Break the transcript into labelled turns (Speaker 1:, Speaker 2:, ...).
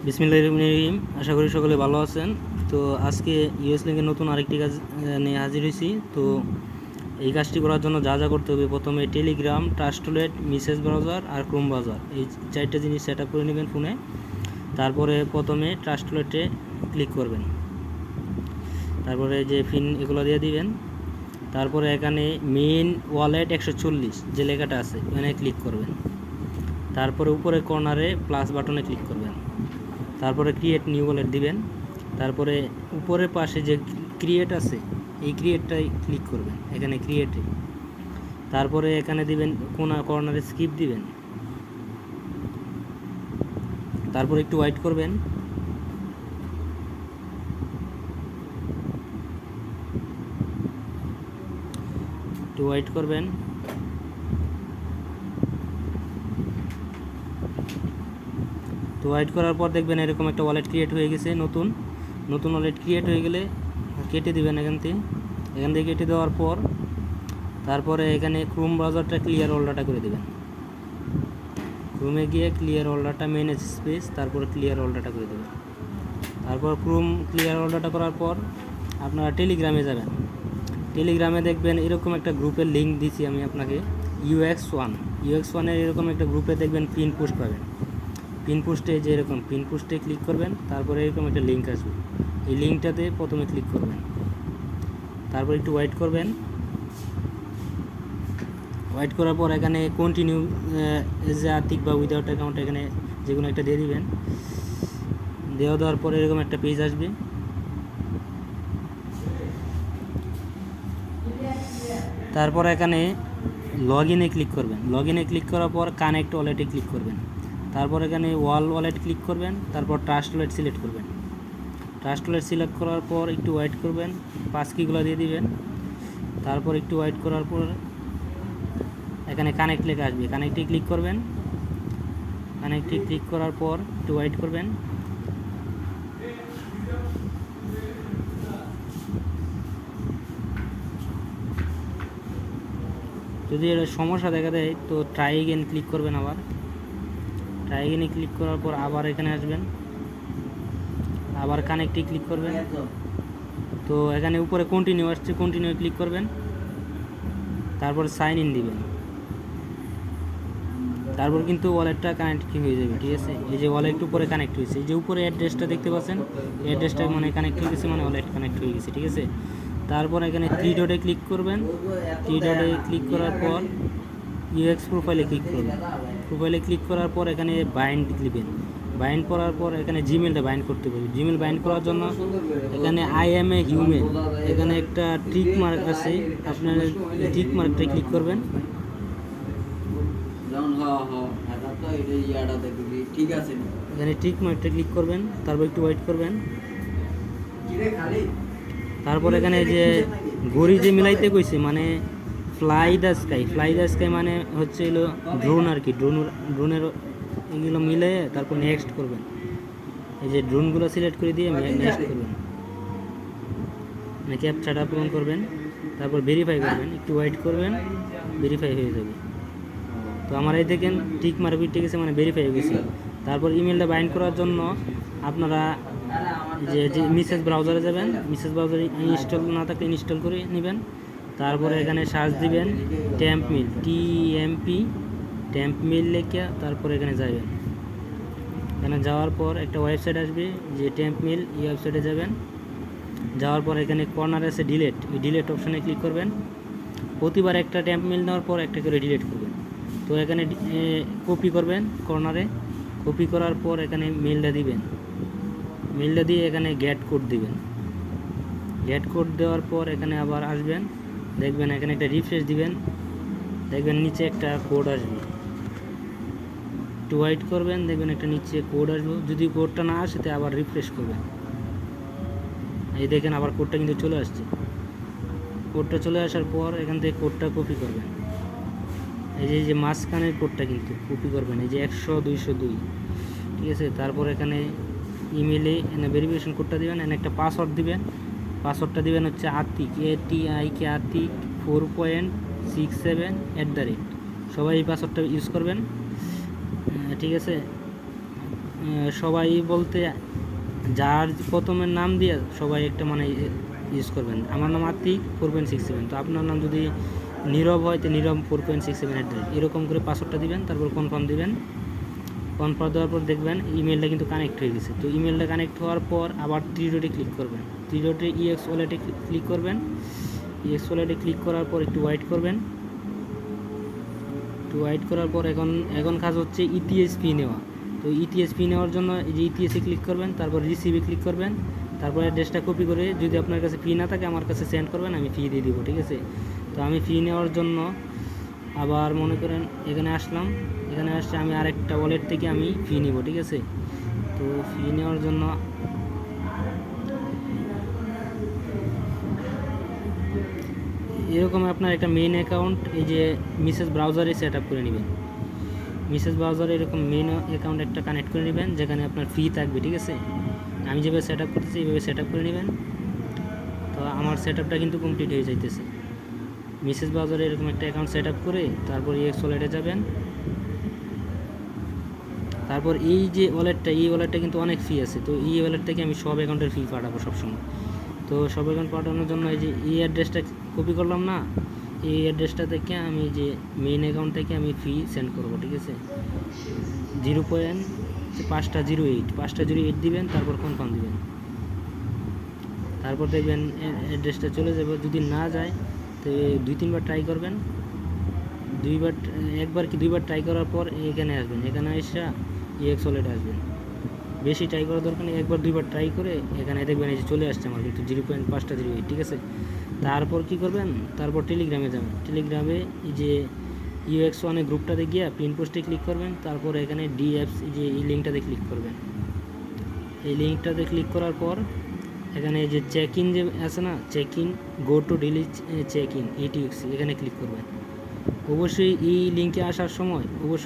Speaker 1: বিসমিল্লাহির রহমানির রহিম। আশা করি সকলে ভালো আছেন। তো আজকে ইউএস লিঙ্কের নতুন আরেকটি কাজ নিয়ে হাজির হয়েছি। তো এই কাজটি করার জন্য যা যা করতে হবে, প্রথমে টেলিগ্রাম, ট্রাস্টলেট, মেসেজ ব্রাউজার আর ক্রোম ব্রাউজার, এই চারটা জিনিস সেট আপ করে নেবেন ফোনে। তারপরে প্রথমে ট্রাস্টলেটে ক্লিক করবেন, তারপরে যে পিন এগুলো দিয়ে দিবেন। তারপরে এখানে মেইন ওয়ালেট 140 যে লেখাটা আছে এখানে ক্লিক করবেন। তারপরে উপরে কর্নারে প্লাস বাটনে ক্লিক করবেন। তারপরে ক্রিয়েট নিউ ওয়ালেট দিবেন। তারপরে উপরের পাশে যে ক্রিয়েট আছে এই ক্রিয়েটটাই ক্লিক করবেন, এখানে ক্রিয়েটে। তারপরে এখানে দিবেন কর্নারে স্কিপ দিবেন। তারপরে একটু ওয়েট করবেন। তো ওয়েট করার পর দেখবেন এরকম একটা ওয়ালেট ক্রিয়েট হয়ে গেছে। নতুন ওয়ালেট ক্রিয়েট হয়ে গেলে কেটে দিবেন এখান থেকে কেটে দেওয়ার পর তারপরে এখানে ক্রোম ব্রাউজারটা ক্লিয়ার অল ডাটা করে দেবেন। ক্রোমে গিয়ে clear all data manage space, তারপরে ক্লিয়ার অল ডাটা করে দেবেন। তারপর ক্রোম ক্লিয়ার অল ডাটা করার পর আপনারা টেলিগ্রামে যাবেন। টেলিগ্রামে দেখবেন এরকম একটা গ্রুপের লিঙ্ক দিচ্ছি আমি আপনাকে, UX1 এরকম একটা গ্রুপে দেখবেন পিন পোস্ট পাবেন। পিন পোস্টে যে এরকম পিন পোস্টে ক্লিক করবেন, তারপরে এরকম একটা লিঙ্ক আসবে, এই লিঙ্কটাতে প্রথমে ক্লিক করবেন। তারপর একটু ওয়েট করার পর এখানে কন্টিনিউ এজ এ আর্থিক বা উইদাউট অ্যাকাউন্ট এখানে যে কোনো একটা দিয়ে দিবেন। দেওয়ার পর এরকম একটা পেজ আসবে। তারপর এখানে লগ ইনে ক্লিক করবেন। লগ ইনে ক্লিক করার পর কানেক্ট ওয়ালেটে ক্লিক করবেন। তারপর এখানে ওয়ালেট ক্লিক করবেন। তারপর ট্রাস্ট ওয়ালেট সিলেক্ট করবেন। ট্রাস্ট ওয়ালেট সিলেক্ট করার পর একটু ওয়েট করবেন, পাস কিগুলো দিয়ে দিবেন। তারপর একটু ওয়েট করার পর এখানে কানেক্ট লেখা আসবে, কানেক্টে ক্লিক করবেন। কানেক্টে ক্লিক করার পর একটু ওয়েট করবেন। যদি এর সমস্যা দেখা দেয় তো ট্রাই এগেন ক্লিক করবেন। আবার ট্রাই এগেনে ক্লিক করার পর আবার এখানে আসবেন, আবার কানেক্টে ক্লিক করবেন। তো এখানে উপরে কন্টিনিউ আসছে, কন্টিনিউ ক্লিক করবেন। তারপর সাইন ইন দিবেন। তারপর কিন্তু ওয়ালেটটা কানেক্ট হয়ে যাবে, ঠিক আছে। এই যে ওয়ালেট উপরে কানেক্ট হয়েছে, এই যে উপরে অ্যাড্রেসটা দেখতে পাচ্ছেন, অ্যাড্রেসটা মানে কানেক্ট হয়ে গেছে, মানে ওয়ালেট কানেক্ট হয়ে গেছে, ঠিক আছে। তারপর এখানে থ্রি ডটে ক্লিক করবেন। থ্রি ডটে ক্লিক করার পর ইউএক্স প্রোফাইলে ক্লিক করবেন। প্রোফাইলে ক্লিক করার পর এখানে বাইন্ড দিবেন। বাইন্ড করার পর এখানে জিমেলটা বাইন্ড করতে হবে। জিমেল বাইন্ড করার জন্য এখানে আই এম এ হিউম্যান এখানে একটা টিক মার্ক আছে, আপনার টিক মার্কটা ক্লিক করবেন। এখানে টিক মার্কটা ক্লিক করবেন, তারপর একটু ওয়েট করবেন। তারপর এখানে যে ঘড়ি যে মিলাইতে কইছে, মানে ফ্লাই দ্য স্কাই মানে হচ্ছে এলো ড্রোন আর কি, ড্রোনের এগুলো মিলে তারপর নেক্সট করবেন। এই যে ড্রোনগুলো সিলেক্ট করে দিয়ে নেক্সট করবেন, মানে ক্যাপচাটা পূরণ করবেন। তারপর ভেরিফাই করবেন, একটু ওয়েট করবেন, ভেরিফাই হয়ে যাবে। তো আমার এই দেখেন টিক মার্ক উঠে গেছে, মানে ভেরিফাই হয়ে গেছে। তারপর ইমেলটা বাইন্ড করার জন্য আপনারা যে মেসেজ ব্রাউজারে যাবেন, মেসেজ ব্রাউজারে ইনস্টল না থাকলে ইনস্টল করে নেবেন। তারপরে এখানে সার্চ দিবেন ট্যাম্পমিল, ট্যাম্পমিল লেখা, তারপরে এখানে যাবেন। এখানে যাওয়ার পর একটা ওয়েবসাইট আসবে, যে ট্যাম্পমিল, এই ওয়েবসাইটে যাবেন। যাওয়ার পর এখানে কর্নার আছে ডিলেট, এই ডিলেট অপশানে ক্লিক করবেন। প্রতিবার একটা ট্যাম্পমিল নেওয়ার পর একটা করে ডিলেট করবেন। তো এখানে কপি করবেন, কর্নারে কপি করার পর এখানে মেলটা দিবেন। মেলটা দিয়ে এখানে গেট কোড দিবেন। গেট কোড দেওয়ার পর এখানে আবার আসবেন, দেখবেন এখানে একটা রিফ্রেশ দিবেন, দেখবেন নিচে একটা কোড আসবে। একটু ওয়েট করবেন, দেখবেন একটা নিচে কোড আসবে। যদি কোডটা না আসে তো আবার রিফ্রেশ করবেন। এই দেখেন আবার কোডটা কিন্তু চলে আসছে। কোডটা চলে আসার পর এখান থেকে কোডটা কপি করবেন। এই যে মাঝখানের কোডটা কিন্তু কপি করবেন, এই যে 100-202, ঠিক আছে। তারপর এখানে ইমেলে এনে ভেরিফিকেশন কোডটা দিবেন, এনে একটা পাসওয়ার্ড দিবেন। পাসওয়ার্ডটা দিবেন হচ্ছে আতিক, ATIK আতিক 4.67 @ সবাই এই পাসওয়ার্ডটা ইউজ করবেন, ঠিক আছে। সবাই বলতে যার প্রথমের নাম দিয়ে সবাই একটা মানে ইউজ করবেন। আমার নাম আতিক 4.67, তো আপনার নাম যদি নীরব হয় তো নীরব 4.67 এরকম করে পাসওয়ার্ডটা দিবেন, তারপর কনফার্ম দিবেন। কনফার্ম দেওয়ার পর দেখবেন ইমেলটা কিন্তু কানেক্ট হয়ে গেছে। তো ইমেলটা কানেক্ট হওয়ার পর আবার 3 ডটে ক্লিক করবেন, 3 ডটে ইএক্স ওয়ালেটে ক্লিক করবেন। ইএক্স ওয়ালেটে ক্লিক করার পর একটু ওয়েট করবেন। একটু ওয়েট করার পর এখন কাজ হচ্ছে ইটিএস ফি নেওয়া। তো ইটিএস ফি নেওয়ার জন্য এই যে ইটিএসে ক্লিক করবেন, তারপর রিসিভে ক্লিক করবেন, তারপর অ্যাড্রেসটা কপি করে যদি আপনার কাছে ফি না থাকে আমার কাছে সেন্ড করবেন, আমি ফি দিয়ে দিব, ঠিক আছে। তো আমি ফি নেওয়ার জন্য আবার মনে করেন এখানে আসলাম, এখানে আসছে আমি আরেকটা ওয়ালেট থেকে আমি ফি নিব, ঠিক আছে। তো ফি নেওয়ার জন্য এরকম আপনার একটা মেইন অ্যাকাউন্ট এই যে মিসেস ব্রাউজারে সেট আপ করে নেবেন। মিসেস ব্রাউজারে এরকম মেইন অ্যাকাউন্ট একটা কানেক্ট করে নেবেন যেখানে আপনার ফি থাকবে, ঠিক আছে। আমি যেভাবে সেট আপ করতেছি এইভাবে সেট আপ করে নেবেন। তো আমার সেট আপটা কিন্তু কমপ্লিট হয়ে যাইতেছে। মিসেস ব্রাউজারে এরকম একটা অ্যাকাউন্ট সেট আপ করে তারপর ইএক্স ওয়ালেটে যাবেন। তারপর এই যে ওয়ালেটটা, এই ওয়ালেটটা কিন্তু অনেক ফি আছে। তো এই ওয়ালেট থেকে আমি সব অ্যাকাউন্টের ফি পাঠাবো সবসময়। তো সব অ্যাকাউন্ট পাঠানোর জন্য এই যে এই অ্যাড্রেসটা কপি করলাম না, এই অ্যাড্রেসটা থেকে আমি যে মেইন অ্যাকাউন্ট থেকে আমি ফি সেন্ড করবো, ঠিক আছে। 0.508 দিবেন, তারপর কনফার্ম দিবেন। তারপর দেখবেন অ্যাড্রেসটা চলে যাবে। যদি না যায় তো 2-3 বার ট্রাই করবেন। একবার কি 2বার ট্রাই করার পর এখানে আসবেন, এখানে এসে ইএক্স ওয়ালেটে আসবেন। বেশি ট্রাই করার দরকার নেই, 1-2বার ট্রাই করে এখানে দেখবেন এই যে চলে আসছে আমার কিন্তু 0.508, ঠিক আছে। তারপর কি করবেন, তারপর টেলিগ্রামে যাবেন। টেলিগ্রামে এই যে UX1 গ্রুপটাতে গিয়ে পিন পোস্টে ক্লিক করবেন, তারপর এখানে ডিএপস এই যে এই লিঙ্কটাতে ক্লিক করবেন। এই লিঙ্কটাতে ক্লিক করার পর এখানে যে চেক ইন যে আছে না, check in go to daily check in ETX এখানে ক্লিক করবেন। অবশ্যই এই লিঙ্কে আসার সময় অবশ্যই